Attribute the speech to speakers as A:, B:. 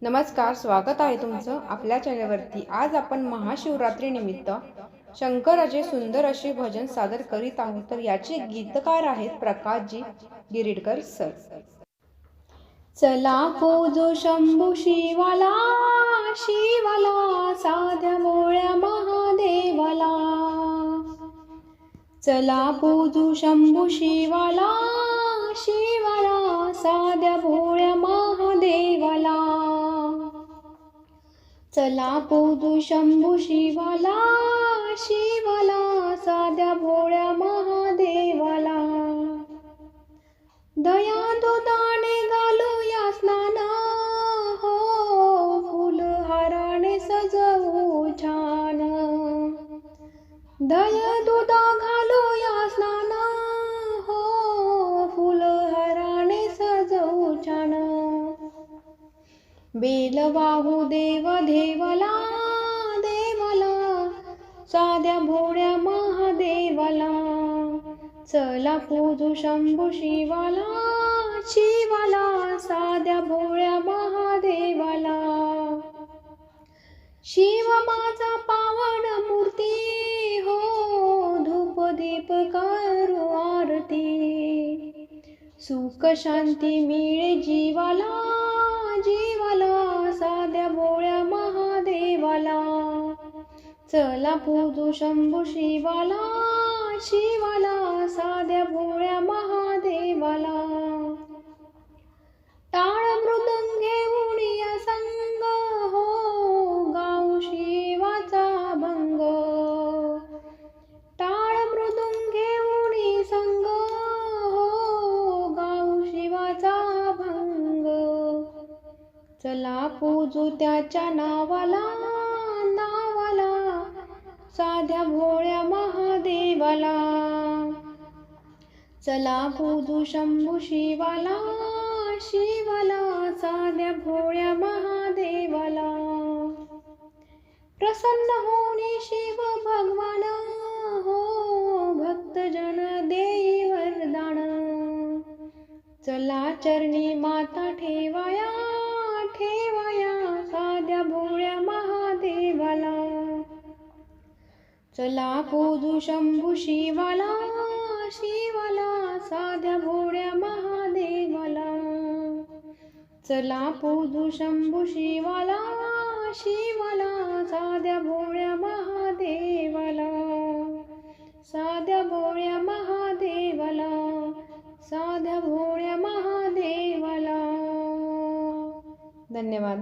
A: नमस्कार, स्वागत आहे तुमचं आपल्या चॅनलवरती। आज आपण महाशिवरात्री निमित्त शंकराचे सुंदर असे भजन सादर करीत आहोत। तर याचे गीतकार आहेत प्रकाशजी गिरीडकर सर। चला पूजो शंभू शिवाला, शिवाला साध्या भोळ्या महादेवाला। चला पूजो शंभू शिवाला, शिवाला साध्या भोळ्या महादेवाला। चला पूजू शंभू शिवाला, शिवाला साध्या भोळ्या महादेवाला। दया दुधाने घालूया स्नान, हो फुलहाराने सजवू छान। दया दुधा घालूया स्नान, हो फुलहाराने सजवू छान। बेल वाहू देव देवाला, देवाला साध्या भोळ्या महादेवाला। चला पूजू शंभू शिवाला, शिवाला साध्या भोळ्या महादेवाला। शिव माझा पावन मूर्ती, हो धूप दीप करू आरती। सुख शांती मिळे जीवाला, जीवाला साध्या भोळ्या महादेवाला। चला पूजू शंभू शिवाला, शिवाला साध्या भोळ्या महादेवाला। टाळ मृदंग घेऊन या संग, हो गाऊ शिवाचा भंग। टाळ मृदंग घेऊन संग, हो गाऊ शिवाचा भंग। चला पूजू त्याच्या नावाला, नावाला साध्या भोळ्या महादेवाला। चला पूजू शंभू शिवाला, शिवाला साध्या भोळ्या महादेवाला। प्रसन्न होणे शिव भगवान, हो भक्तजन देई वरदान। चला चरणी माता ठेवाया, ठेवाया साध्या भोळ्या महादेवाला। चला पूजू शंभू शिवाला, शिवाला साध्या भोळ्या महादेवाला। चला पूजू शंभू शिवाला, शिवाला साध्या भोळ्या महादेवाला। साध्या भोळ्या महादेवाला, साध्या भोळ्या महादेवाला। धन्यवाद।